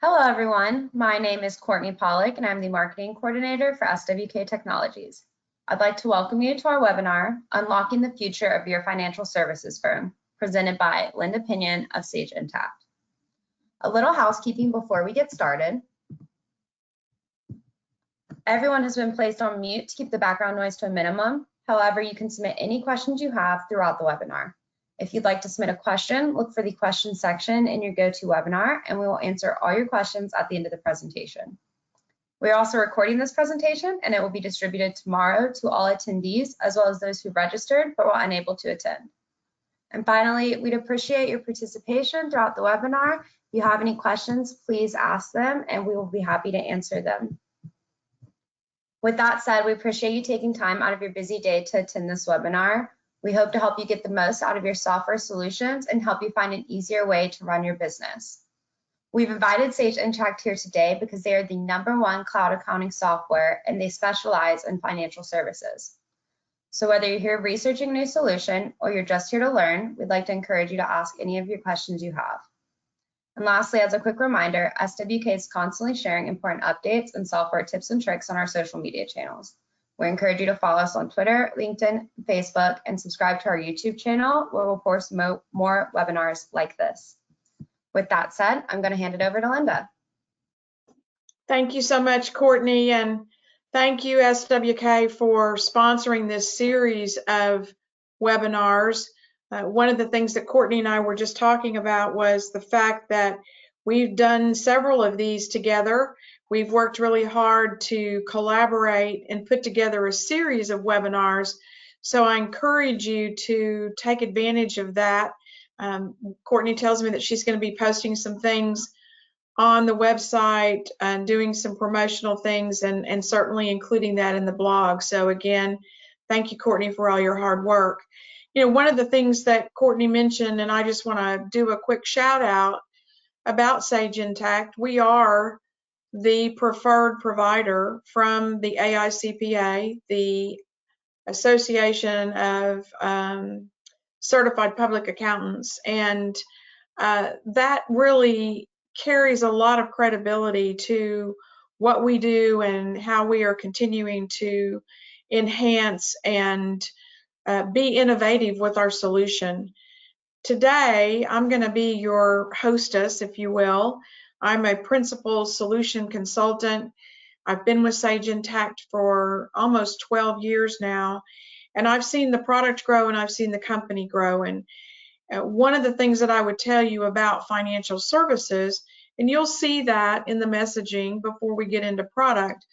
Hello, everyone. My name is Courtney Pollock, and I'm the Marketing Coordinator for SWK Technologies. I'd like to welcome you to our webinar, Unlocking the Future of Your Financial Services Firm, presented by Pinion of Sage Intacct. A little housekeeping before we get started. Everyone has been placed on mute to keep the background noise to a minimum. However, you can submit any questions you have throughout the webinar. If you'd like to submit a question, look for the questions section in your GoToWebinar, and we will answer all your questions at the end of the presentation. We're also recording this presentation, and it will be distributed tomorrow to all attendees, as well as those who registered but were unable to attend. And finally, we'd appreciate your participation throughout the webinar. If you have any questions, please ask them, and we will be happy to answer them. With that said, we appreciate you taking time out of your busy day to attend this webinar. We hope to help you get the most out of your software solutions and help you find an easier way to run your business. We've invited Sage Intacct here today because they are the #1 cloud accounting software and they specialize in financial services. So whether you're here researching a new solution or you're just here to learn, we'd like to encourage you to ask any of your questions you have. And lastly, as a quick reminder, SWK is constantly sharing important updates and software tips and tricks on our social media channels. We encourage you to follow us on Twitter, LinkedIn, Facebook, and subscribe to our YouTube channel where we'll post more webinars like this. With that said, I'm going to hand it over to Linda. Thank you so much, Courtney, and thank you, SWK, for sponsoring this series of webinars. One of the things that Courtney and I were just talking about was the fact that we've done several of these together. We've worked really hard to collaborate and put together a series of webinars. So I encourage you to take advantage of that. Courtney tells me that she's going to be posting some things on the website and doing some promotional things and certainly including that in the blog. So again, thank you, Courtney, for all your hard work. You know, one of the things that Courtney mentioned, and I just want to do a quick shout out about Sage Intacct, we are the preferred provider from the AICPA, the Association of Certified Public Accountants, and that really carries a lot of credibility to what we do and how we are continuing to enhance and be innovative with our solution. Today, I'm going to be your hostess, if you will. I'm a principal solution consultant. I've been with Sage Intacct for almost 12 years now, and I've seen the product grow and I've seen the company grow. And one of the things that I would tell you about financial services, and you'll see that in the messaging before we get into product,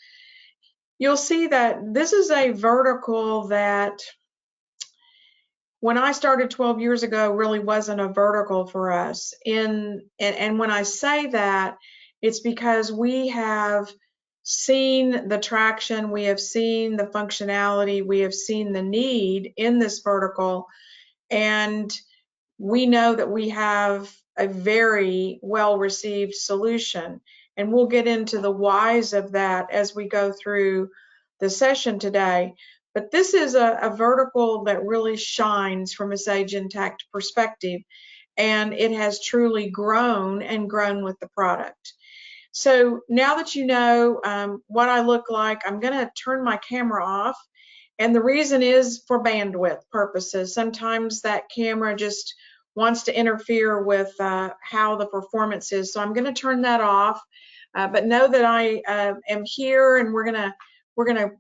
you'll see that this is a vertical that when I started 12 years ago, really wasn't a vertical for us. And when I say that, it's because we have seen the traction, we have seen the functionality, we have seen the need in this vertical, and we know that we have a very well-received solution. And we'll get into the whys of that as we go through the session today. But this is a vertical that really shines from a Sage Intacct perspective, and it has truly grown and grown with the product. So now that you know what I look like, I'm going to turn my camera off, and the reason is for bandwidth purposes. Sometimes that camera just wants to interfere with how the performance is, so I'm going to turn that off. But know that I am here, and we're gonna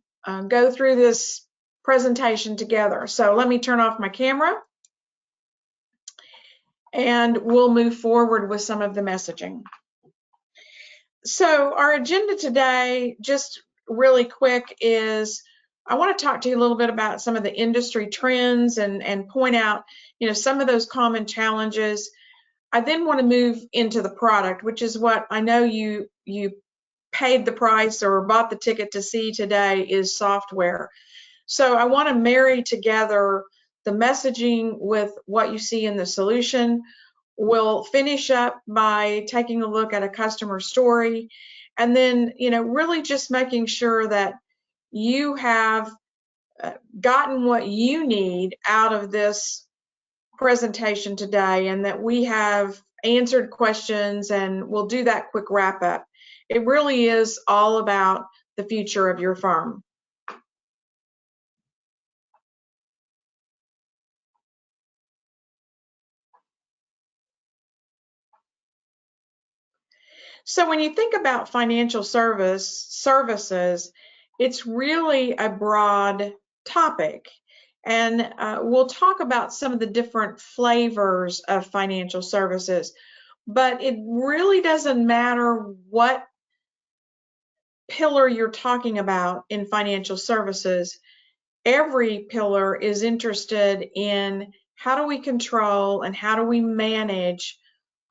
go through this presentation together. So let me turn off my camera and we'll move forward with some of the messaging. So our agenda today, just really quick, is I want to talk to you a little bit about some of the industry trends and point out, you know, some of those common challenges. I then want to move into the product, which is what I know you paid the price or bought the ticket to see today, is software. So I want to marry together the messaging with what you see in the solution. We'll finish up by taking a look at a customer story, and then, you know, really just making sure that you have gotten what you need out of this presentation today, and that we have answered questions, and we'll do that quick wrap up. It really is all about the future of your firm. So when you think about financial services, it's really a broad topic. And we'll talk about some of the different flavors of financial services, but it really doesn't matter what pillar you're talking about in financial services. Every pillar is interested in how do we control and how do we manage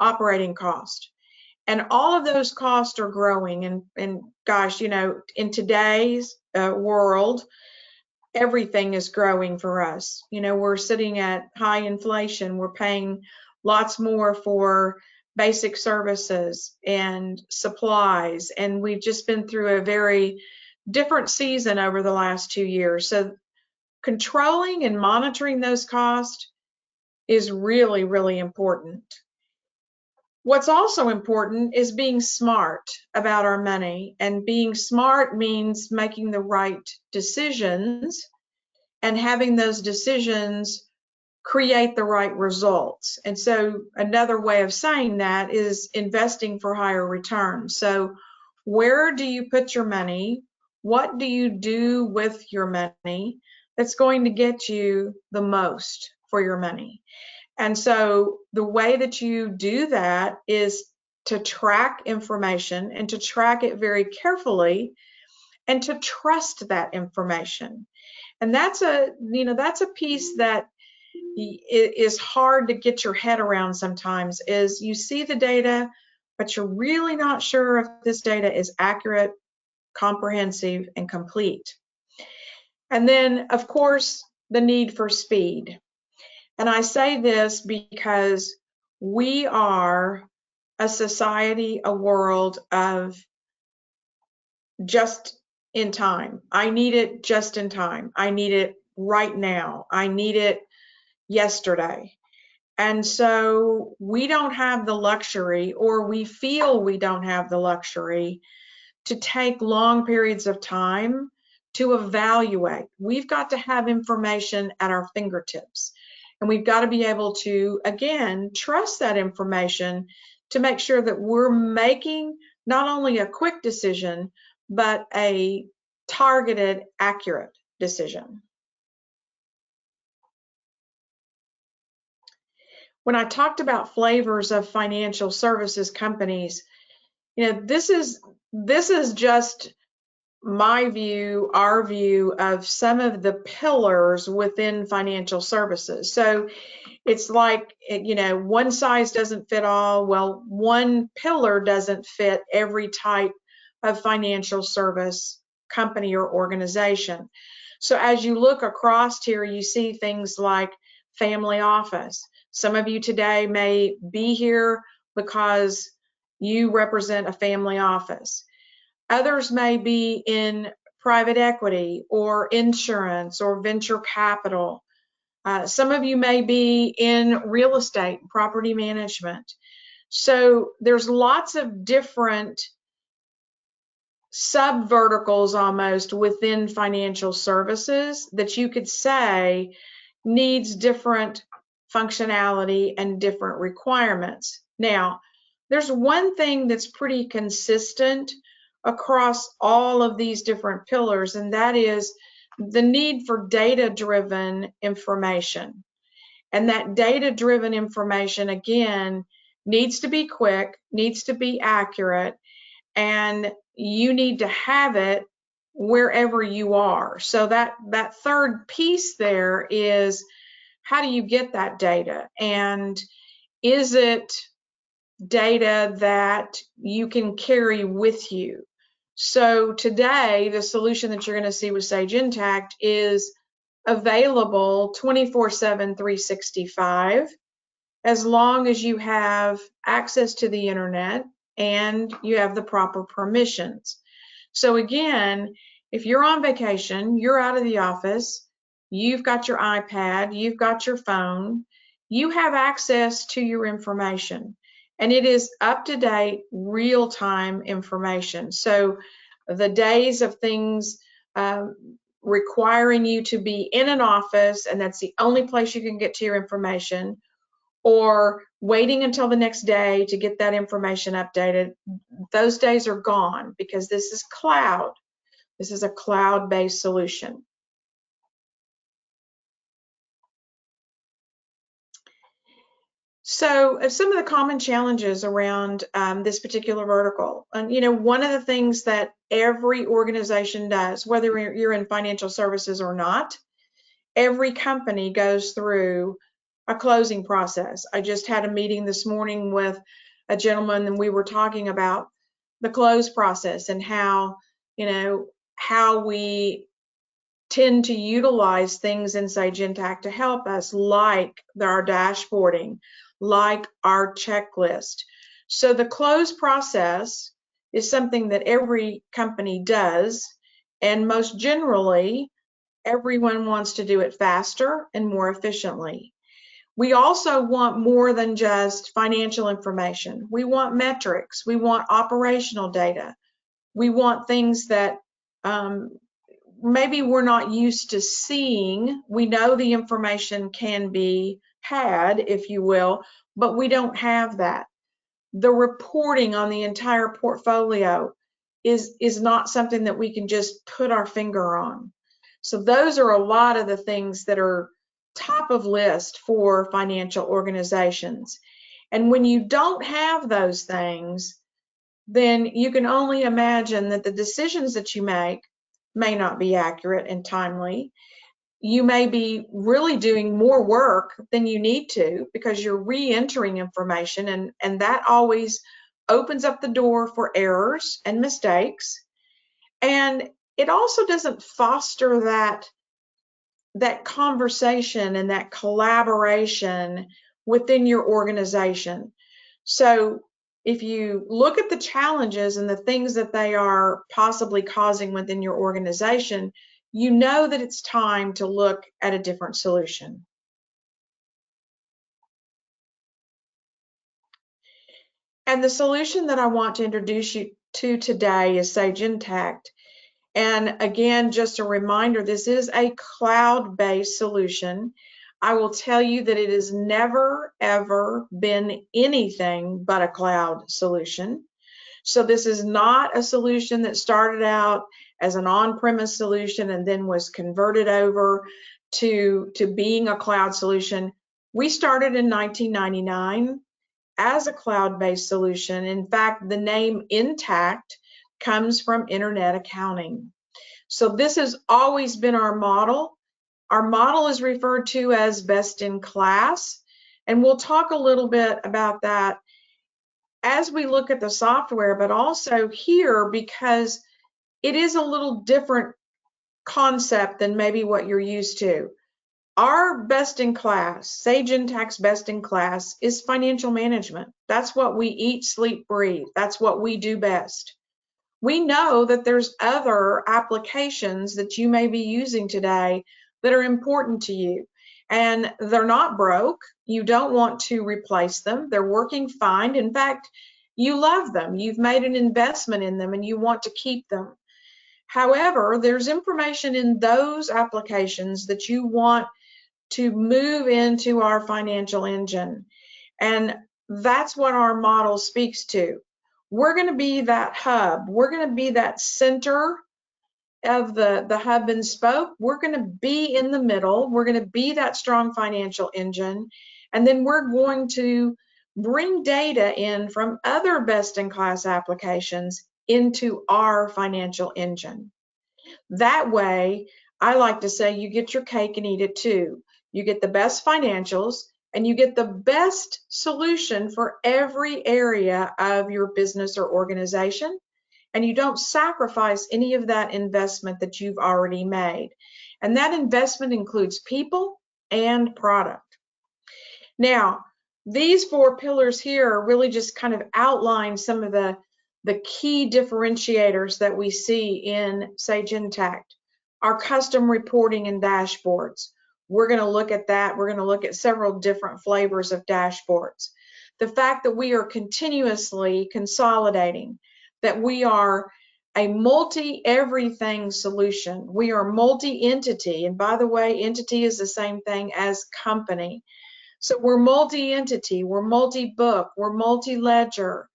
operating cost. And all of those costs are growing. And gosh, you know, in today's world, everything is growing for us. You know, we're sitting at high inflation. We're paying lots more for basic services and supplies. And we've just been through a very different season over the last 2 years. So controlling and monitoring those costs is really, really important. What's also important is being smart about our money, and being smart means making the right decisions and having those decisions create the right results. And so another way of saying that is investing for higher returns. So where do you put your money? What do you do with your money that's going to get you the most for your money? And so the way that you do that is to track information and to track it very carefully and to trust that information. And that's a piece that is hard to get your head around sometimes, is you see the data, but you're really not sure if this data is accurate, comprehensive, and complete. And then, of course, the need for speed. And I say this because we are a society, a world of just in time. I need it just in time. I need it right now. I need it yesterday. And so we don't have the luxury, or we feel we don't have the luxury, to take long periods of time to evaluate. We've got to have information at our fingertips. And we've got to be able to, again, trust that information to make sure that we're making not only a quick decision, but a targeted, accurate decision. When I talked about flavors of financial services companies, you know, this is just my view, our view of some of the pillars within financial services. So it's like, you know, one size doesn't fit all. Well, one pillar doesn't fit every type of financial service company or organization. So as you look across here, you see things like family office. Some of you today may be here because you represent a family office. Others may be in private equity or insurance or venture capital. Some of you may be in real estate, property management. So there's lots of different sub-verticals almost within financial services that you could say needs different functionality and different requirements. Now, there's one thing that's pretty consistent across all of these different pillars, and that is the need for data-driven information. And that data-driven information, again, needs to be quick, needs to be accurate, and you need to have it wherever you are. So that third piece there is, how do you get that data? And is it data that you can carry with you? So today, the solution that you're going to see with Sage Intacct is available 24/7, 365, as long as you have access to the internet and you have the proper permissions. So again, if you're on vacation, you're out of the office, you've got your iPad, you've got your phone, you have access to your information. and it is up-to-date, real-time information. So the days of things requiring you to be in an office and that's the only place you can get to your information, or waiting until the next day to get that information updated, those days are gone, because this is cloud. This is a cloud-based solution. So some of the common challenges around this particular vertical, and one of the things that every organization does, whether you're in financial services or not, every company goes through a closing process. I just had a meeting this morning with a gentleman, and we were talking about the close process and how we tend to utilize things in Sage Intacct to help us, like our dashboarding, like our checklist. So the close process is something that every company does, and most generally, everyone wants to do it faster and more efficiently. We also want more than just financial information. We want metrics. We want operational data. We want things that maybe we're not used to seeing. We know the information can be had, if you will, but we don't have that. The reporting on the entire portfolio is not something that we can just put our finger on. So those are a lot of the things that are top of list for financial organizations. And when you don't have those things, then you can only imagine that the decisions that you make may not be accurate and timely. You may be really doing more work than you need to because you're re-entering information, and that always opens up the door for errors and mistakes. And it also doesn't foster that conversation and that collaboration within your organization. So if you look at the challenges and the things that they are possibly causing within your organization, you know that it's time to look at a different solution. And the solution that I want to introduce you to today is Sage Intacct. And again, just a reminder, this is a cloud-based solution. I will tell you that it has never, ever been anything but a cloud solution. So this is not a solution that started out as an on-premise solution and then was converted over to being a cloud solution. We started in 1999 as a cloud-based solution. In fact, the name Intacct comes from internet accounting. So this has always been our model. Our model is referred to as best in class, and we'll talk a little bit about that as we look at the software, but also here, because it is a little different concept than maybe what you're used to. Our best in class, Sage Intacct's best in class, is financial management. That's what we eat, sleep, breathe. That's what we do best. We know that there's other applications that you may be using today that are important to you, and they're not broke. You don't want to replace them. They're working fine. In fact, you love them. You've made an investment in them and you want to keep them. However, there's information in those applications that you want to move into our financial engine. And that's what our model speaks to. We're going to be that hub. We're going to be that center of the hub and spoke. We're going to be in the middle. We're going to be that strong financial engine. And then we're going to bring data in from other best-in-class applications into our financial engine. That way, I like to say, you get your cake and eat it too. You get the best financials, and you get the best solution for every area of your business or organization, and you don't sacrifice any of that investment that you've already made. And that investment includes people and product. Now, these 4 pillars here really just kind of outline some of the key differentiators that we see in Sage Intacct. Our custom reporting and dashboards. We're going to look at that. We're going to look at several different flavors of dashboards. the fact that we are continuously consolidating, that we are a multi-everything solution. We are multi-entity. And by the way, entity is the same thing as company. So we're multi-entity, we're multi-book, we're multi-ledger,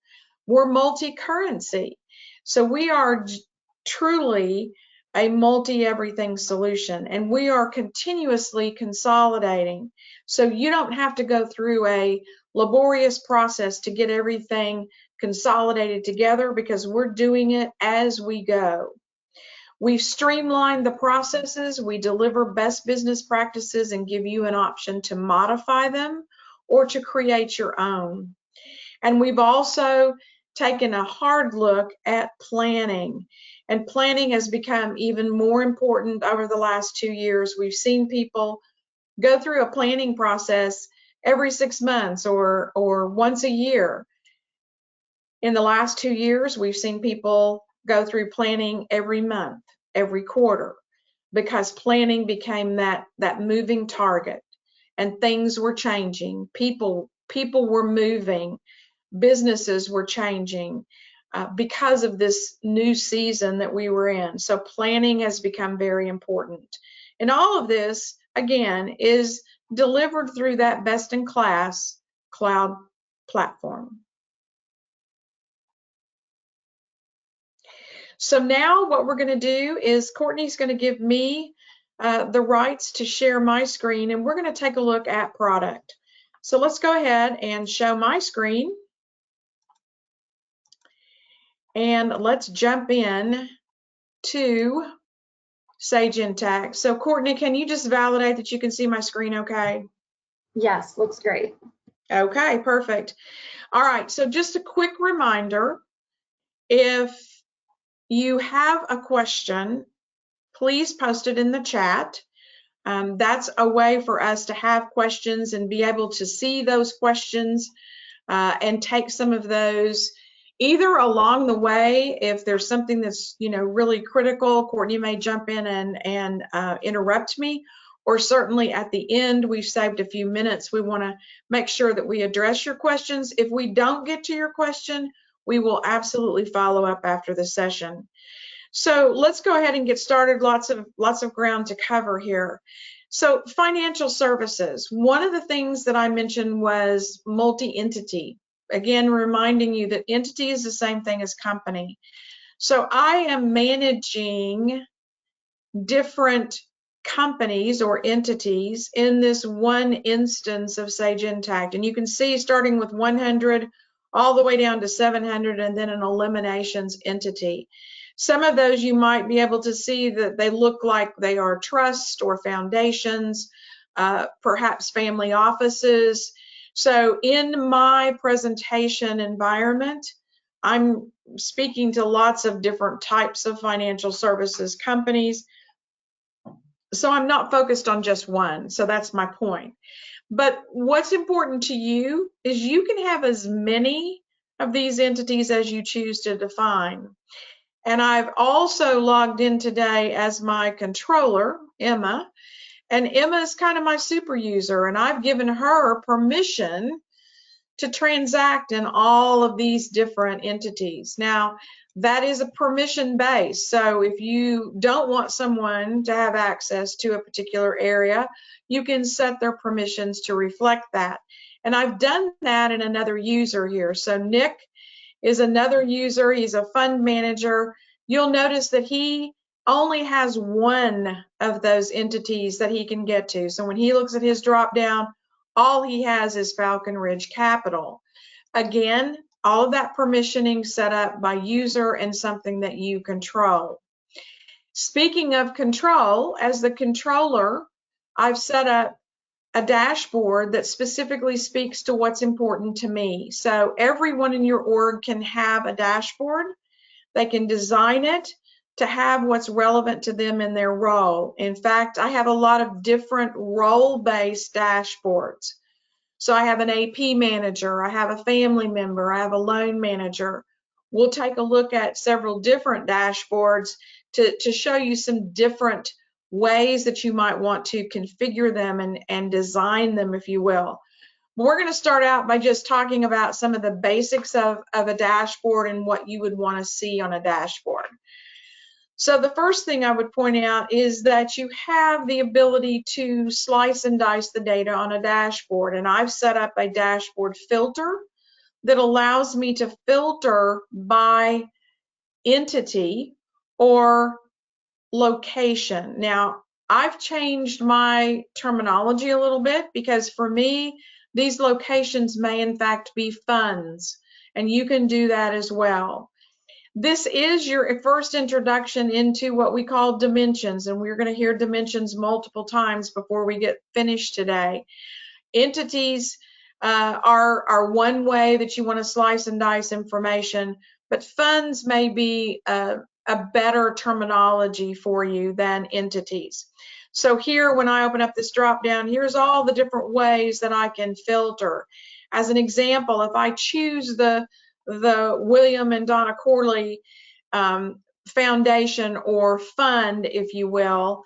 we're multi-currency. So we are truly a multi-everything solution, and we are continuously consolidating. So you don't have to go through a laborious process to get everything consolidated together, because we're doing it as we go. We've streamlined the processes, we deliver best business practices and give you an option to modify them or to create your own. And we've also taken a hard look at planning. And planning has become even more important over the last 2 years. We've seen people go through a planning process every 6 months or once a year. In the last 2 years, we've seen people go through planning every month, every quarter, because planning became that moving target, and things were changing. People were moving, businesses were changing because of this new season that we were in. So planning has become very important. And all of this, again, is delivered through that best-in-class cloud platform. So now what we're going to do is Courtney's going to give me the rights to share my screen, and we're going to take a look at product. So let's go ahead and show my screen. And let's jump in to Sage Intacct. So Courtney, can you just validate that you can see my screen okay? Yes, looks great. Okay, perfect. All right, so just a quick reminder, if you have a question, please post it in the chat. That's a way for us to have questions and be able to see those questions and take some of those either along the way. If there's something that's really critical, Courtney may jump in and interrupt me, or certainly at the end, we've saved a few minutes. We want to make sure that we address your questions. If we don't get to your question, we will absolutely follow up after the session. So let's go ahead and get started. Lots of ground to cover here. So financial services, one of the things that I mentioned was multi-entity. Again, reminding you that entity is the same thing as company. So I am managing different companies or entities in this one instance of Sage Intacct. And you can see starting with 100 all the way down to 700, and then an eliminations entity. Some of those you might be able to see that they look like they are trusts or foundations, perhaps family offices. So in my presentation environment, I'm speaking to lots of different types of financial services companies. So I'm not focused on just one. So that's my point. But what's important to you is you can have as many of these entities as you choose to define. And I've also logged in today as my controller, Emma. And Emma is kind of my super user, and I've given her permission to transact in all of these different entities. Now, that is a permission base. So if you don't want someone to have access to a particular area, you can set their permissions to reflect that. And I've done that in another user here. So Nick is another user. He's a fund manager. You'll notice that he only has one of those entities that he can get to. So when he looks at his drop down, all he has is Falcon Ridge Capital. Again, all of that permissioning set up by user and something that you control. Speaking of control, as the controller, I've set up a dashboard that specifically speaks to what's important to me. So everyone in your org can have a dashboard. They can design it to have what's relevant to them in their role. In fact, I have a lot of different role-based dashboards. So I have an AP manager, I have a family member, I have a loan manager. We'll take a look at several different dashboards to show you some different ways that you might want to configure them and design them, if you will. But we're going to start out by just talking about some of the basics of a dashboard and what you would want to see on a dashboard. So the first thing I would point out is that you have the ability to slice and dice the data on a dashboard. And I've set up a dashboard filter that allows me to filter by entity or location. Now, I've changed my terminology a little bit because for me, these locations may in fact be funds, and you can do that as well. This is your first introduction into what we call dimensions, and we're going to hear dimensions multiple times before we get finished today. Entities are one way that you want to slice and dice information, but funds may be a better terminology for you than entities. So here, when I open up this drop down, here's all the different ways that I can filter. As an example, if I choose the William and Donna Corley Foundation or fund, if you will,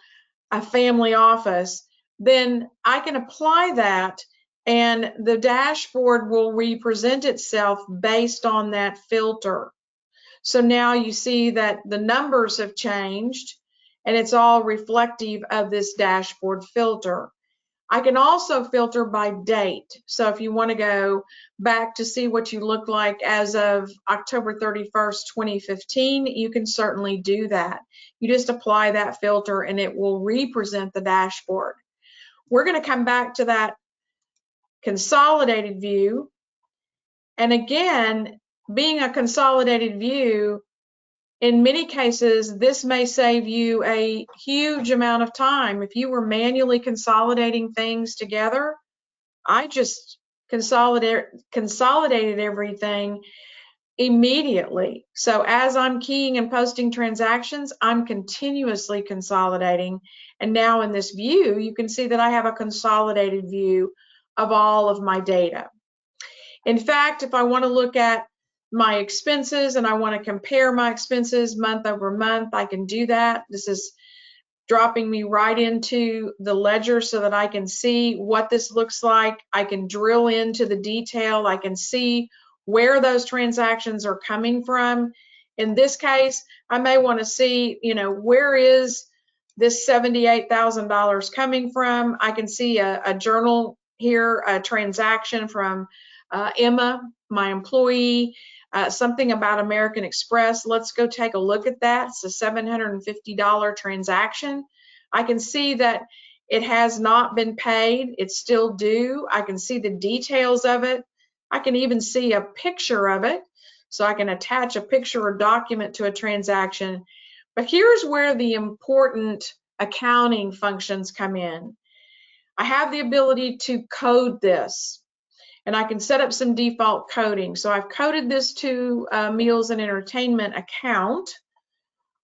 a family office, then I can apply that and the dashboard will represent itself based on that filter. So now you see that the numbers have changed and it's all reflective of this dashboard filter. I can also filter by date. So if you want to go back to see what you look like as of October 31st, 2015, you can certainly do that. You just apply that filter and it will represent the dashboard. We're going to come back to that consolidated view. And again, being a consolidated view, in many cases, this may save you a huge amount of time. If you were manually consolidating things together, I just consolidated everything immediately. So as I'm keying and posting transactions, I'm continuously consolidating. And now in this view, you can see that I have a consolidated view of all of my data. In fact, if I want to look at my expenses and I want to compare my expenses month over month, I can do that. This is dropping me right into the ledger so that I can see what this looks like. I can drill into the detail. I can see where those transactions are coming from. In this case, I may want to see, where is this $78,000 coming from? I can see a journal here, a transaction from Emma, my employee, something about American Express. Let's go take a look at that. It's a $750 transaction. I can see that it has not been paid. It's still due. I can see the details of it. I can even see a picture of it. So I can attach a picture or document to a transaction. But here's where the important accounting functions come in. I have the ability to code this. And I can set up some default coding. So I've coded this to meals and entertainment account.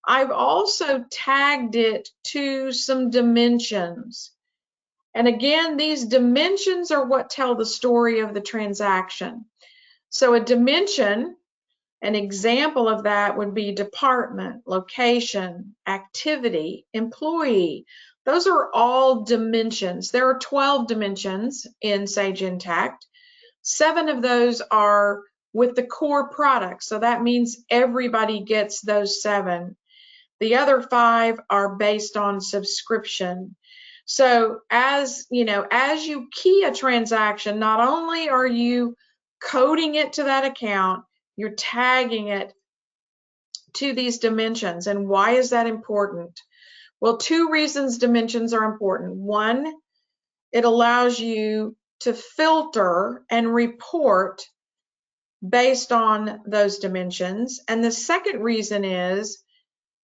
I've also tagged it to some dimensions. And again, these dimensions are what tell the story of the transaction. So a dimension, an example of that would be department, location, activity, employee. Those are all dimensions. There are 12 dimensions in Sage Intacct. 7 of those are with the core product. So that means everybody gets those 7. The other 5 are based on subscription. So as you key a transaction, not only are you coding it to that account, you're tagging it to these dimensions. And why is that important? Well, 2 reasons dimensions are important. One, it allows you to filter and report based on those dimensions. And the second reason is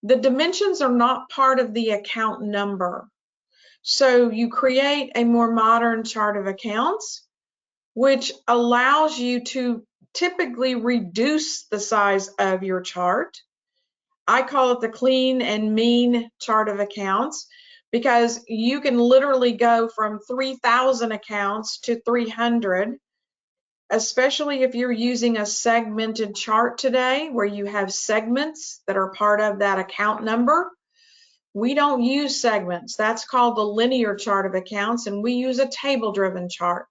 the dimensions are not part of the account number. So you create a more modern chart of accounts, which allows you to typically reduce the size of your chart. I call it the clean and mean chart of accounts, because you can literally go from 3,000 accounts to 300, especially if you're using a segmented chart today where you have segments that are part of that account number. We don't use segments. That's called the linear chart of accounts, and we use a table-driven chart.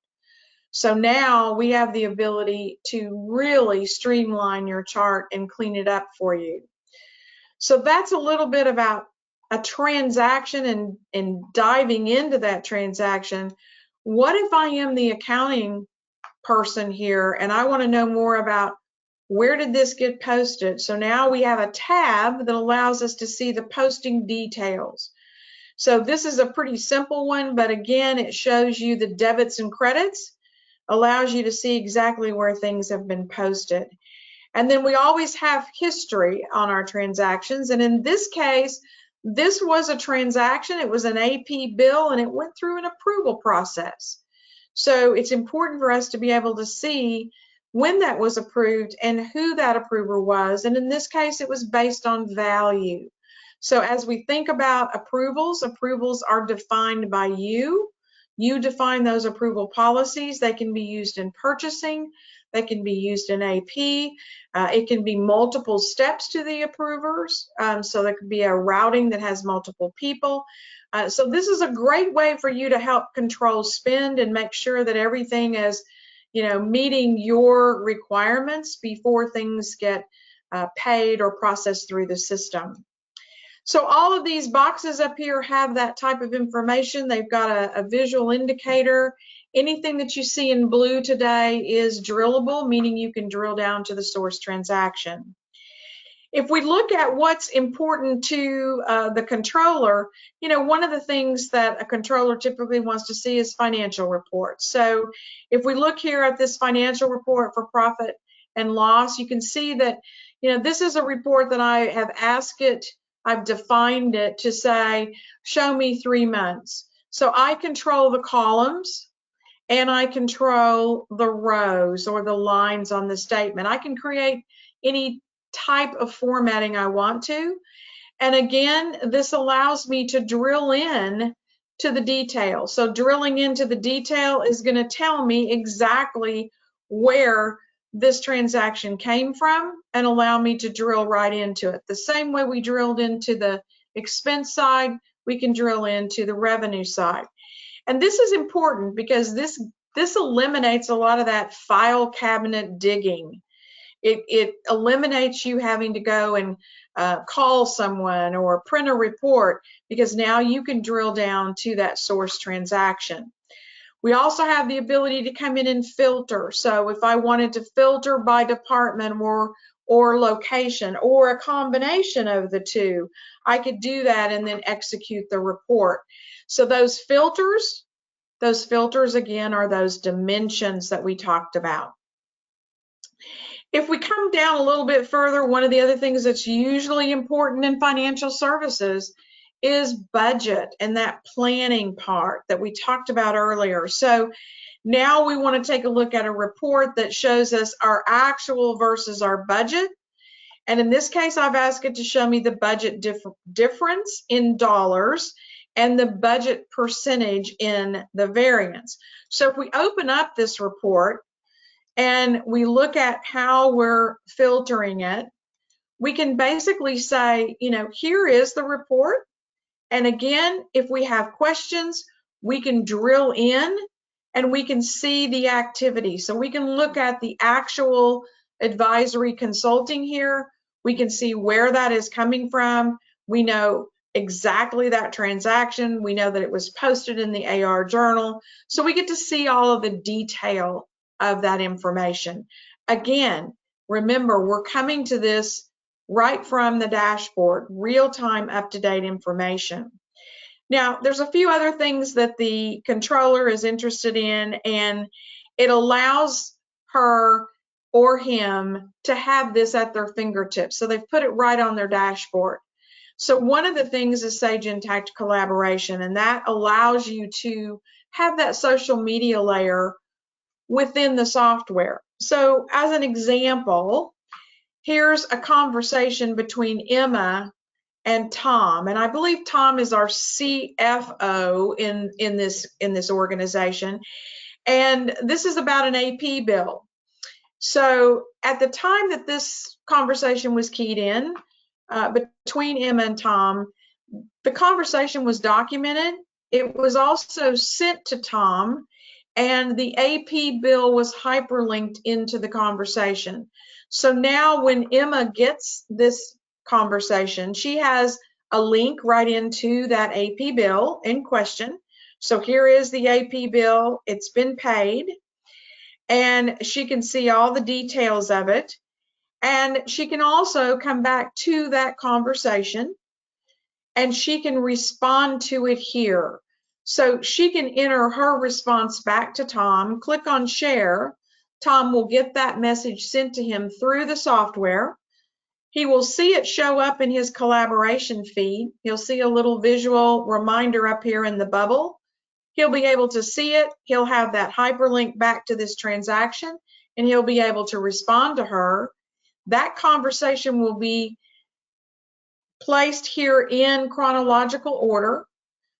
So now we have the ability to really streamline your chart and clean it up for you. So that's a little bit about a transaction and diving into that transaction. What if I am the accounting person here and I want to know more about where did this get posted? So now we have a tab that allows us to see the posting details. So this is a pretty simple one, but again, it shows you the debits and credits, allows you to see exactly where things have been posted. And then we always have history on our transactions. And in this case, this was a transaction. It was an AP bill and it went through an approval process. So it's important for us to be able to see when that was approved and who that approver was. And in this case, it was based on value. So as we think about approvals, approvals are defined by you. You define those approval policies. They can be used in purchasing. They can be used in AP. It can be multiple steps to the approvers. So there could be a routing that has multiple people. So this is a great way for you to help control spend and make sure that everything is, meeting your requirements before things get paid or processed through the system. So all of these boxes up here have that type of information. They've got a visual indicator. Anything that you see in blue today is drillable, meaning you can drill down to the source transaction. If we look at what's important to the controller, one of the things that a controller typically wants to see is financial reports. So if we look here at this financial report for profit and loss, you can see that, this is a report that I have asked it, I've defined it to say, show me 3 months. So I control the columns and I control the rows or the lines on the statement. I can create any type of formatting I want to. And again, this allows me to drill in to the detail. So drilling into the detail is going to tell me exactly where this transaction came from and allow me to drill right into it. The same way we drilled into the expense side, we can drill into the revenue side. And this is important because this eliminates a lot of that file cabinet digging. It eliminates you having to go and call someone or print a report, because now you can drill down to that source transaction. We also have the ability to come in and filter. So if I wanted to filter by department or location or a combination of the two, I could do that and then execute the report. So those filters again are those dimensions that we talked about. If we come down a little bit further, one of the other things that's usually important in financial services is budget and that planning part that we talked about earlier. So now we want to take a look at a report that shows us our actual versus our budget. And in this case, I've asked it to show me the budget difference in dollars and the budget percentage in the variance. So if we open up this report and we look at how we're filtering it, we can basically say, here is the report. And again, if we have questions, we can drill in and we can see the activity. So we can look at the actual advisory consulting here. We can see where that is coming from. We know exactly that transaction. We know that it was posted in the AR journal. So we get to see all of the detail of that information. Again, remember, we're coming to this right from the dashboard, real-time, up-to-date information. Now, there's a few other things that the controller is interested in, and it allows her or him to have this at their fingertips. So they've put it right on their dashboard. So one of the things is Sage Intacct collaboration, and that allows you to have that social media layer within the software. So as an example, here's a conversation between Emma and Tom, and I believe Tom is our CFO in this organization, and this is about an AP bill. So at the time that this conversation was keyed in between Emma and Tom, the conversation was documented. It was also sent to Tom, and the AP bill was hyperlinked into the conversation. So now when Emma gets this conversation, she has a link right into that AP bill in question. So here is the AP bill. It's been paid, and she can see all the details of it. And she can also come back to that conversation, and she can respond to it here. So she can enter her response back to Tom, click on share. Tom will get that message sent to him through the software. He will see it show up in his collaboration feed. He'll see a little visual reminder up here in the bubble. He'll be able to see it. He'll have that hyperlink back to this transaction, and he'll be able to respond to her. That conversation will be placed here in chronological order,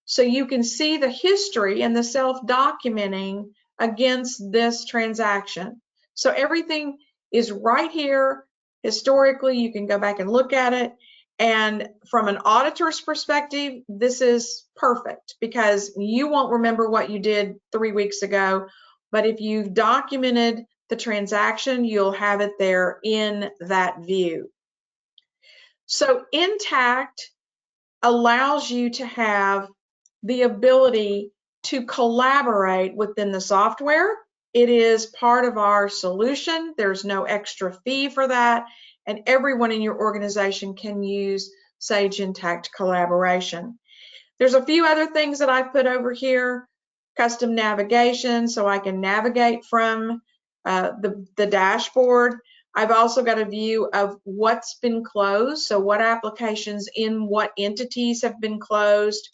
so you can see the history and the self-documenting against this transaction. So everything is right here. Historically, you can go back and look at it. And from an auditor's perspective, this is perfect because you won't remember what you did 3 weeks ago. But if you've documented the transaction, you'll have it there in that view. So Intacct allows you to have the ability to collaborate within the software. It is part of our solution. There's no extra fee for that, and everyone in your organization can use Sage Intacct collaboration. There's a few other things that I've put over here. Custom navigation, so I can navigate from the dashboard. I've also got a view of what's been closed, so what applications in what entities have been closed.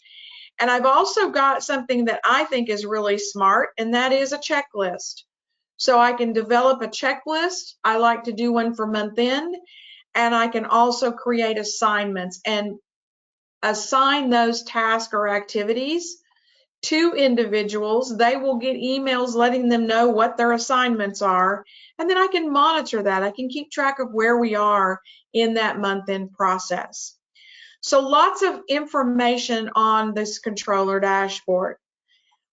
And I've also got something that I think is really smart, and that is a checklist. So I can develop a checklist. I like to do one for month end, and I can also create assignments and assign those tasks or activities to individuals. They will get emails letting them know what their assignments are, and then I can monitor that. I can keep track of where we are in that month-end process. So lots of information on this controller dashboard.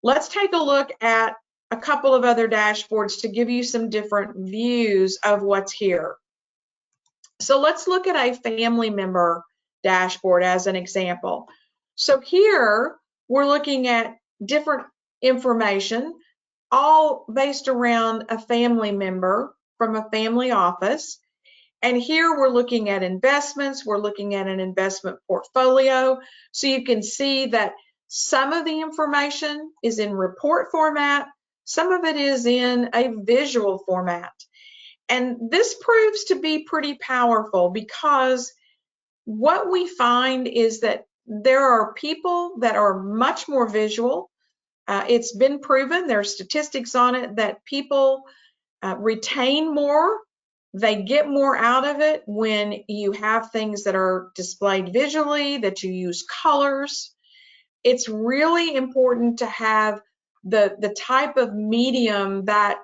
Let's take a look at a couple of other dashboards to give you some different views of what's here. So let's look at a family member dashboard as an example. So here we're looking at different information, all based around a family member from a family office. And here we're looking at investments, we're looking at an investment portfolio. So you can see that some of the information is in report format, some of it is in a visual format. And this proves to be pretty powerful because what we find is that there are people that are much more visual. It's been proven, there are statistics on it, that people retain more, they get more out of it when you have things that are displayed visually, that you use colors. It's really important to have the type of medium that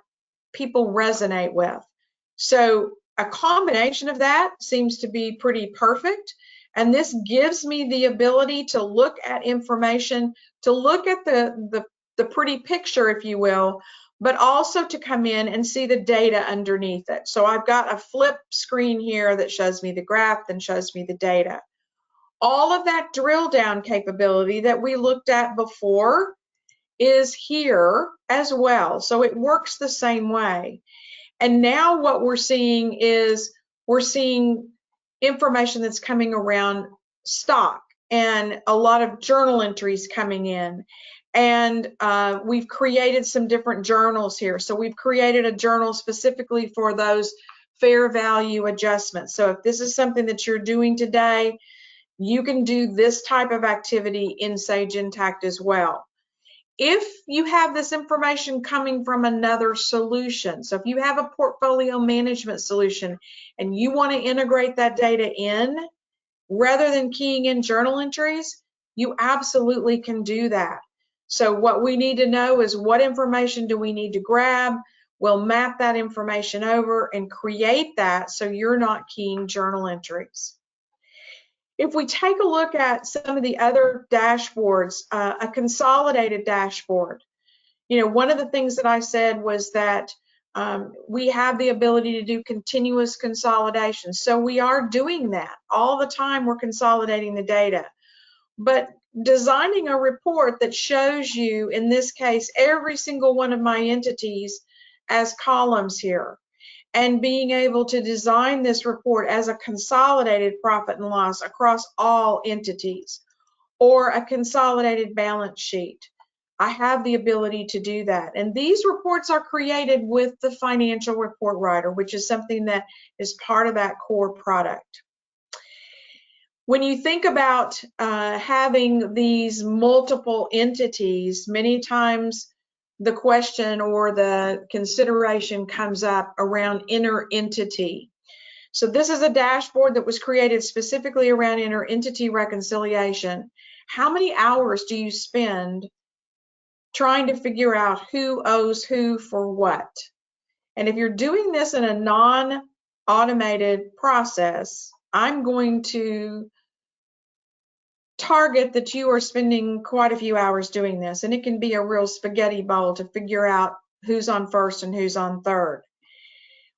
people resonate with. So a combination of that seems to be pretty perfect. And this gives me the ability to look at information, to look at the pretty picture, if you will, but also to come in and see the data underneath it. So I've got a flip screen here that shows me the graph and shows me the data. All of that drill down capability that we looked at before is here as well. So it works the same way. And now what we're seeing is we're seeing information that's coming around stock and a lot of journal entries coming in. And we've created some different journals here. So we've created a journal specifically for those fair value adjustments. So if this is something that you're doing today, you can do this type of activity in Sage Intacct as well. If you have this information coming from another solution, so if you have a portfolio management solution and you want to integrate that data in, rather than keying in journal entries, you absolutely can do that. So what we need to know is what information do we need to grab? We'll map that information over and create that so you're not keying journal entries. If we take a look at some of the other dashboards, a consolidated dashboard, One of the things that I said was that we have the ability to do continuous consolidation. So we are doing that all the time. We're consolidating the data, but designing a report that shows you, in this case, every single one of my entities as columns here, and being able to design this report as a consolidated profit and loss across all entities, or a consolidated balance sheet. I have the ability to do that. And these reports are created with the financial report writer, which is something that is part of that core product. When you think about having these multiple entities, many times the question or the consideration comes up around inter-entity. So this is a dashboard that was created specifically around inter-entity reconciliation. How many hours do you spend trying to figure out who owes who for what? And if you're doing this in a non-automated process, I'm going to target that you are spending quite a few hours doing this, and it can be a real spaghetti bowl to figure out who's on first and who's on third.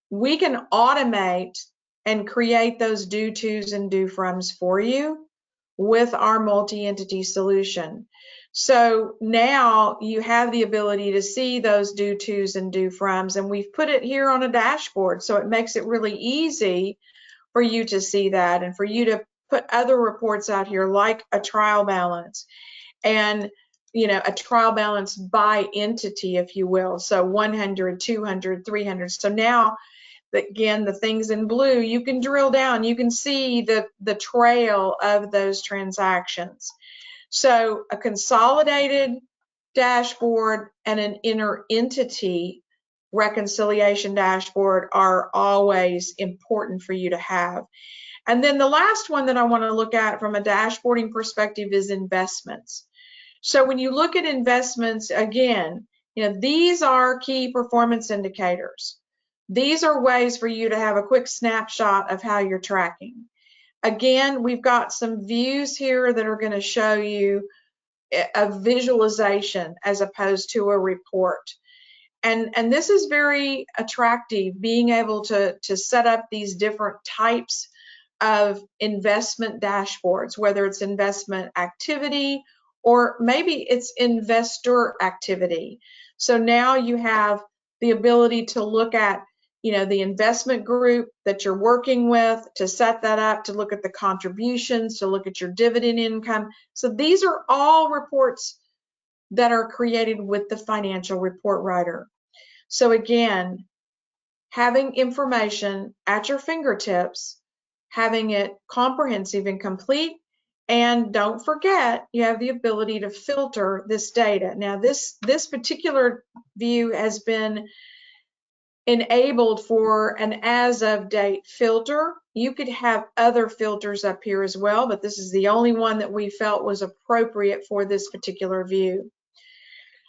We can automate and create those due tos and due froms for you with our multi-entity solution. So now you have the ability to see those due tos and due froms, and we've put it here on a dashboard, so it makes it really easy for you to see that and for you to put other reports out here like a trial balance, and a trial balance by entity, if you will. So 100, 200, 300. So now, again, the things in blue, you can drill down, you can see the trail of those transactions. So a consolidated dashboard and an inter-entity reconciliation dashboard are always important for you to have. And then the last one that I want to look at from a dashboarding perspective is investments. So when you look at investments, again, these are key performance indicators. These are ways for you to have a quick snapshot of how you're tracking. Again, we've got some views here that are going to show you a visualization as opposed to a report. And this is very attractive, being able to set up these different types of investment dashboards, whether it's investment activity or maybe it's investor activity. So now you have the ability to look at the investment group that you're working with, to set that up, to look at the contributions, to look at your dividend income. So these are all reports that are created with the financial report writer. So again, having information at your fingertips, having it comprehensive and complete, and don't forget, you have the ability to filter this data. Now, this particular view has been enabled for an as of date filter. You could have other filters up here as well, but this is the only one that we felt was appropriate for this particular view.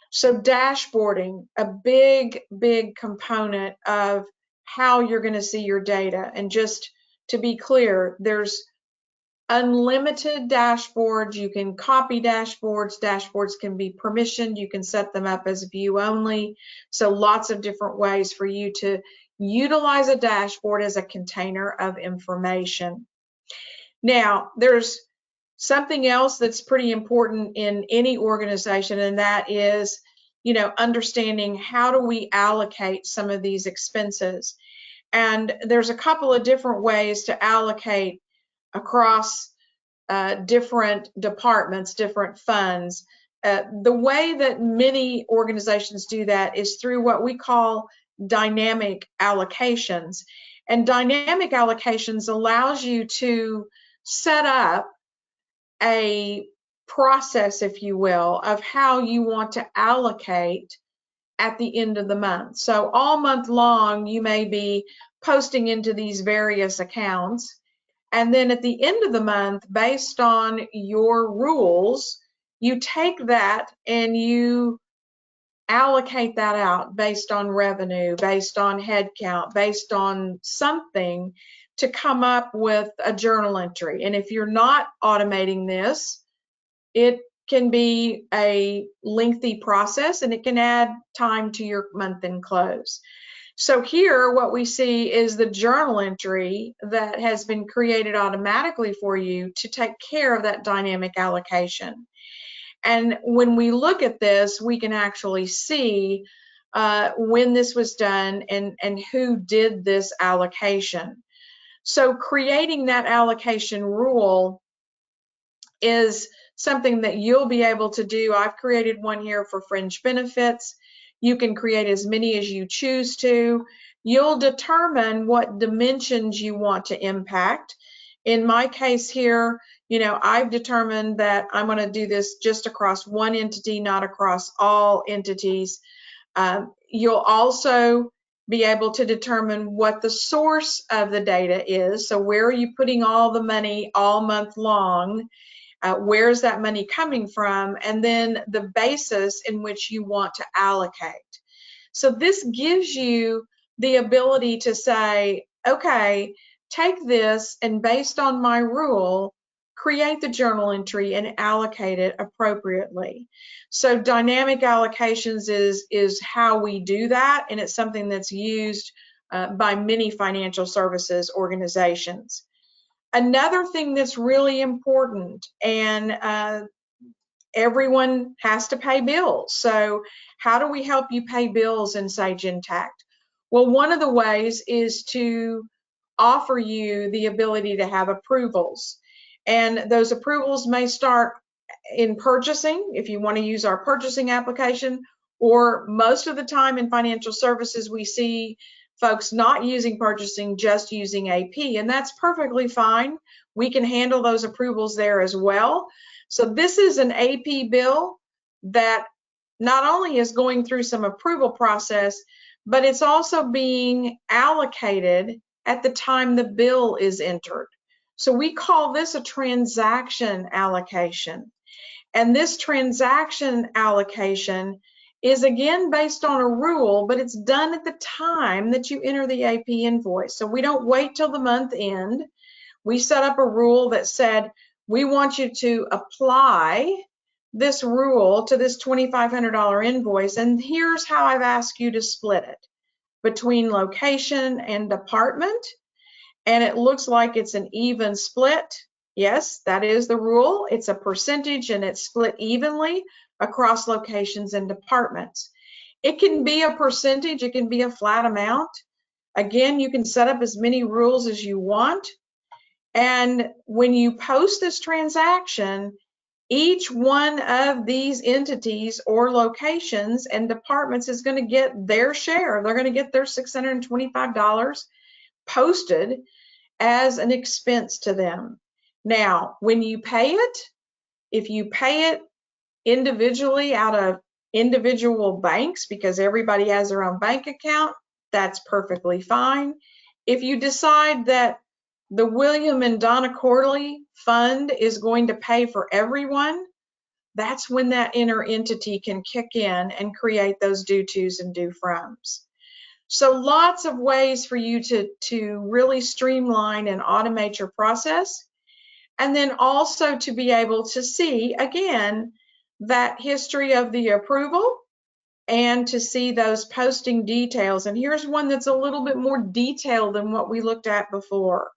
So dashboarding, a big component of how you're going to see your data. And just to be clear, there's unlimited dashboards. You can copy dashboards. Dashboards can be permissioned. You can set them up as view only. So lots of different ways for you to utilize a dashboard as a container of information. Now, there's something else that's pretty important in any organization, and that is, understanding how do we allocate some of these expenses. And there's a couple of different ways to allocate across different departments, different funds. The way that many organizations do that is through what we call dynamic allocations. And dynamic allocations allows you to set up a process, if you will, of how you want to allocate at the end of the month. So all month long, you may be posting into these various accounts. And then at the end of the month, based on your rules, you take that and you allocate that out based on revenue, based on head count, based on something to come up with a journal entry. And if you're not automating this, it can be a lengthy process, and it can add time to your month-end close. So here what we see is the journal entry that has been created automatically for you to take care of that dynamic allocation. And when we look at this, we can actually see when this was done and who did this allocation. So creating that allocation rule is something that you'll be able to do. I've created one here for fringe benefits. You can create as many as you choose to. You'll determine what dimensions you want to impact. In my case here, I've determined that I'm going to do this just across one entity, not across all entities. You'll also be able to determine what the source of the data is. So where are you putting all the money all month long? Where's that money coming from? And then the basis in which you want to allocate. So this gives you the ability to say, okay, take this and based on my rule, create the journal entry and allocate it appropriately. So dynamic allocations is how we do that, and it's something that's used by many financial services organizations. Another thing that's really important, and everyone has to pay bills. So how do we help you pay bills in Sage Intacct? Well, one of the ways is to offer you the ability to have approvals. And those approvals may start in purchasing, if you want to use our purchasing application, or most of the time in financial services, we see folks not using purchasing, just using AP, and that's perfectly fine. We can handle those approvals there as well. So this is an AP bill that not only is going through some approval process, but it's also being allocated at the time the bill is entered. So we call this a transaction allocation. And this transaction allocation is again based on a rule, but it's done at the time that you enter the AP invoice. So we don't wait till the month end. We set up a rule that said, we want you to apply this rule to this $2,500 invoice, and here's how I've asked you to split it between location and department, and it looks like it's an even split. Yes, that is the rule. It's a percentage and it's split evenly across locations and departments. It can be a percentage, it can be a flat amount. Again, you can set up as many rules as you want. And when you post this transaction, each one of these entities or locations and departments is going to get their share. They're going to get their $625 posted as an expense to them. Now, when you pay it, if you pay it individually out of individual banks, because everybody has their own bank account, that's perfectly fine. If you decide that the William and Donna Corley Fund is going to pay for everyone, that's when that inner entity can kick in and create those due tos and due froms. So lots of ways for you to really streamline and automate your process. And then also to be able to see, again, that history of the approval and to see those posting details. And here's one that's a little bit more detailed than what we looked at before.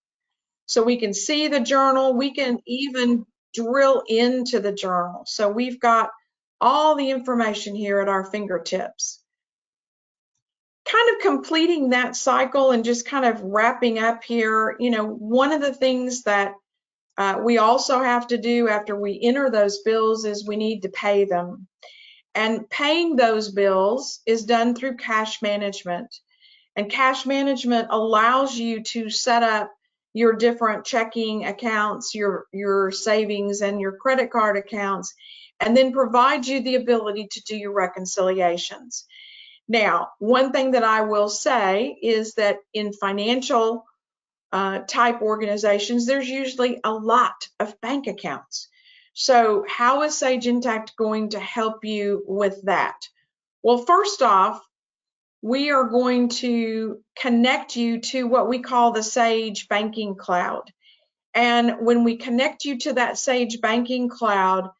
So we can see the journal. We can even drill into the journal. So we've got all the information here at our fingertips. Kind of completing that cycle and just kind of wrapping up here, one of the things that we also have to do after we enter those bills is we need to pay them. And paying those bills is done through cash management. And cash management allows you to set up your different checking accounts, your savings and your credit card accounts, and then provide you the ability to do your reconciliations. Now, one thing that I will say is that in financial type organizations, there's usually a lot of bank accounts. So how is Sage Intacct going to help you with that? Well, first off, we are going to connect you to what we call the Sage Banking Cloud. And when we connect you to that Sage Banking Cloud,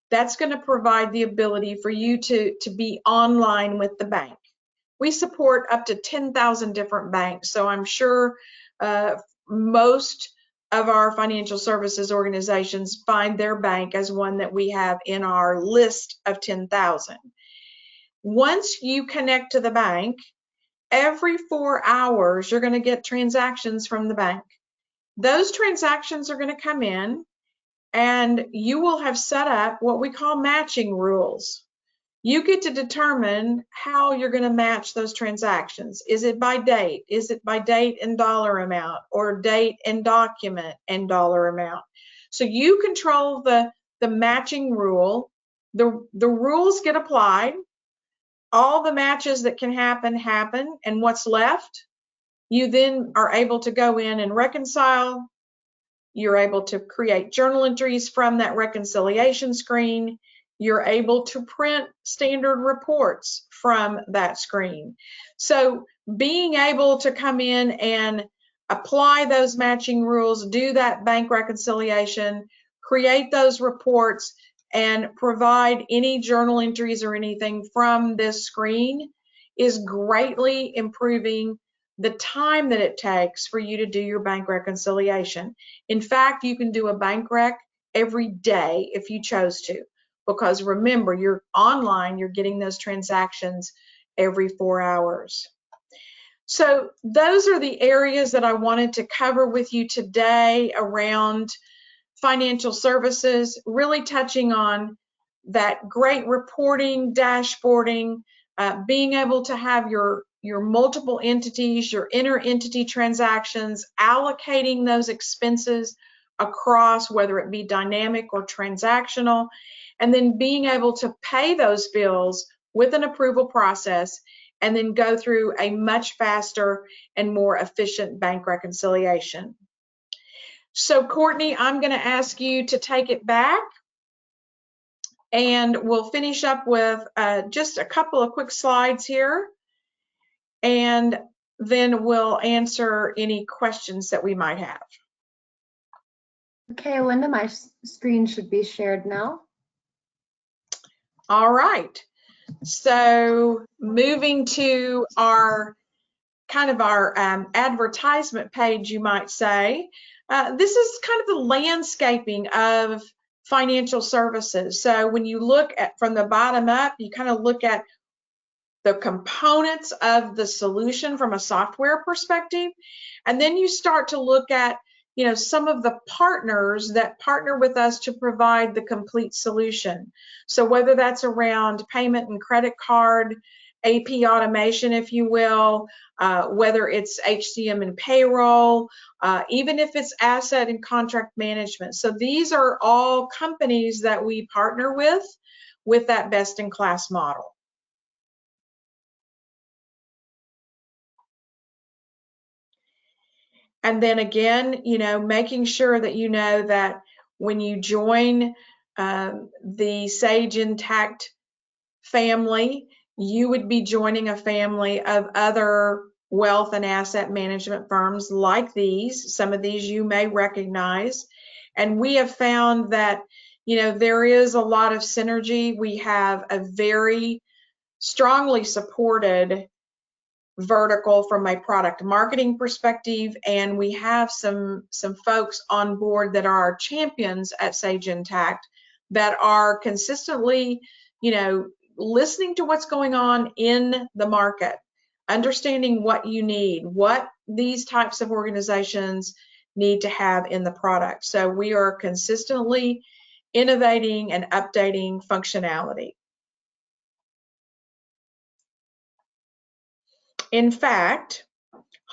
that's going to provide the ability for you to be online with the bank. We support up to 10,000 different banks, so I'm sure most of our financial services organizations find their bank as one that we have in our list of 10,000. Once you connect to the bank, every 4 hours, you're going to get transactions from the bank. Those transactions are going to come in, and you will have set up what we call matching rules. You get to determine how you're going to match those transactions. Is it by date? Is it by date and dollar amount, or date and document and dollar amount? So you control the matching rule. The rules get applied. All the matches that can happen, and what's left, you then are able to go in and reconcile. You're able to create journal entries from that reconciliation screen. You're able to print standard reports from that screen. So being able to come in and apply those matching rules, do that bank reconciliation, create those reports, and provide any journal entries or anything from this screen is greatly improving the time that it takes for you to do your bank reconciliation. In fact, you can do a bank rec every day if you chose to, because remember, you're online, you're getting those transactions every 4 hours. So those are the areas that I wanted to cover with you today around financial services, really touching on that great reporting, dashboarding, being able to have your multiple entities, your inter-entity transactions, allocating those expenses across, whether it be dynamic or transactional, and then being able to pay those bills with an approval process, and then go through a much faster and more efficient bank reconciliation. So Courtney, I'm going to ask you to take it back, and we'll finish up with just a couple of quick slides here, and then we'll answer any questions that we might have. Okay, Linda, my screen should be shared now. All right. So moving to our kind of our advertisement page, you might say. This is kind of the landscaping of financial services. So when you look at from the bottom up, you kind of look at the components of the solution from a software perspective, and then you start to look at, you know, some of the partners that partner with us to provide the complete solution. So whether that's around payment and credit card, AP automation, if you will, whether it's HCM and payroll, even if it's asset and contract management. So these are all companies that we partner with that best-in-class model. And then again, you know, making sure that you know that when you join the Sage Intacct family, you would be joining a family of other wealth and asset management firms like these. Some of these you may recognize. And we have found that, you know, there is a lot of synergy. We have a very strongly supported vertical from a product marketing perspective, and we have some folks on board that are our champions at Sage Intacct that are consistently, you know, listening to what's going on in the market, understanding what you need, what these types of organizations need to have in the product. So we are consistently innovating and updating functionality. In fact,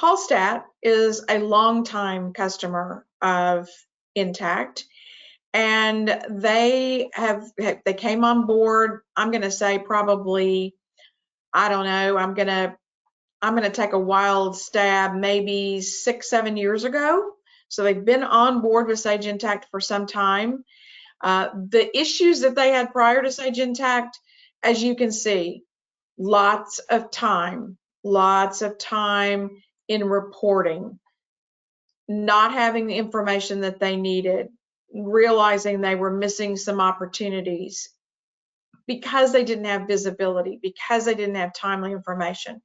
Hallstatt is a longtime customer of Intacct, and they came on board, I'm going to say probably, I don't know, I'm going to take a wild stab, maybe 6-7 years ago. So they've been on board with Sage Intacct for some time. The issues that they had prior to Sage Intacct, as you can see, lots of time in reporting, not having the information that they needed, realizing they were missing some opportunities because they didn't have visibility, because they didn't have timely information.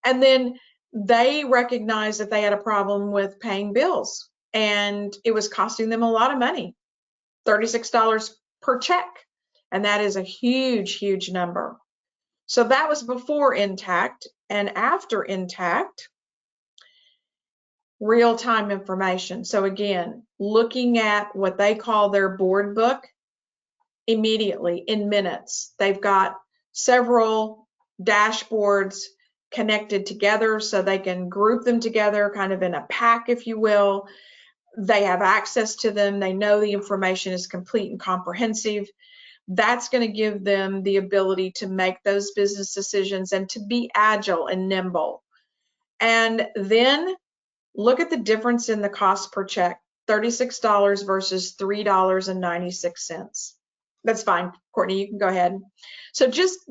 And then they recognized that they had a problem with paying bills, and it was costing them a lot of money, $36 per check. And that is a huge, huge number. So that was before Intacct. And after Intacct, real-time information. So again, looking at what they call their board book immediately in minutes. They've got several dashboards connected together so they can group them together kind of in a pack, if you will. They have access to them. They know the information is complete and comprehensive. That's going to give them the ability to make those business decisions and to be agile and nimble. And then look at the difference in the cost per check, $36 versus $3.96. That's fine, Courtney, you can go ahead. So just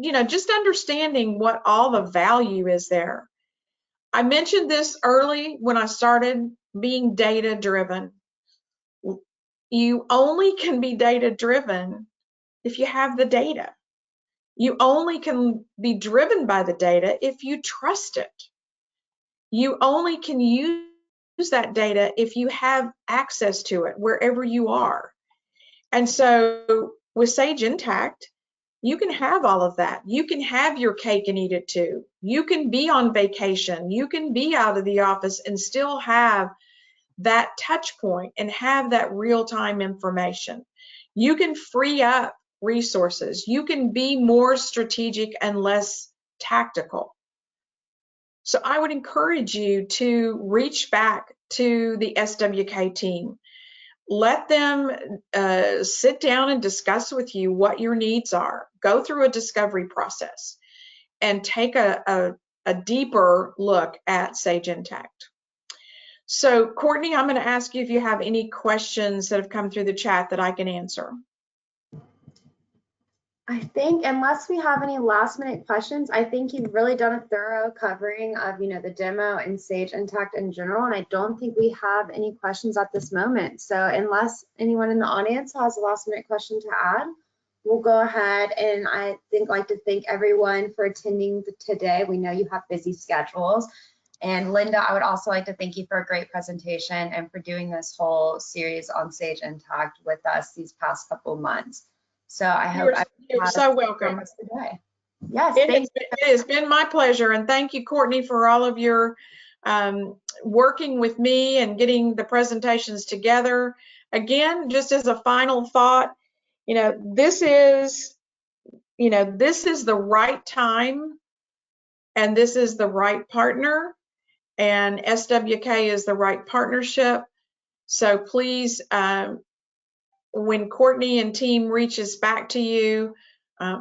understanding what all the value is there. I mentioned this early when I started being data driven. You only can be data driven if you have the data. You only can be driven by the data if you trust it. You only can use that data if you have access to it wherever you are. And so with Sage Intacct, you can have all of that. You can have your cake and eat it too. You can be on vacation. You can be out of the office and still have that touch point and have that real-time information. You can free up resources. You can be more strategic and less tactical. So I would encourage you to reach back to the SWK team. Let them sit down and discuss with you what your needs are. Go through a discovery process and take a deeper look at Sage Intacct. So Courtney, I'm going to ask you if you have any questions that have come through the chat that I can answer. I think unless we have any last minute questions, I think you've really done a thorough covering of, the demo and Sage Intacct in general. And I don't think we have any questions at this moment. So unless anyone in the audience has a last minute question to add, we'll go ahead and like to thank everyone for attending today. We know you have busy schedules. And Linda, I would also like to thank you for a great presentation and for doing this whole series on Sage Intacct with us these past couple of months. So I hope you're so welcome. Today. Yes, it has been my pleasure, and thank you, Courtney, for all of your working with me and getting the presentations together. Again, just as a final thought, this is the right time, and this is the right partner, and SWK is the right partnership. So please, when Courtney and team reaches back to you,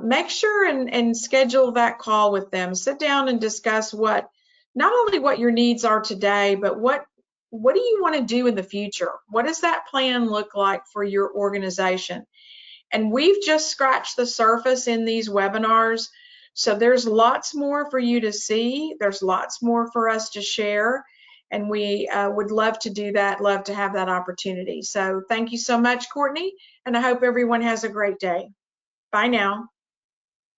make sure and schedule that call with them. Sit down and discuss not only what your needs are today, but what do you want to do in the future? What does that plan look like for your organization? And we've just scratched the surface in these webinars. So there's lots more for you to see. There's lots more for us to share. And we would love to do that, love to have that opportunity. So thank you so much, Courtney, and I hope everyone has a great day. Bye now.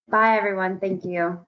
Bye, everyone. Thank you.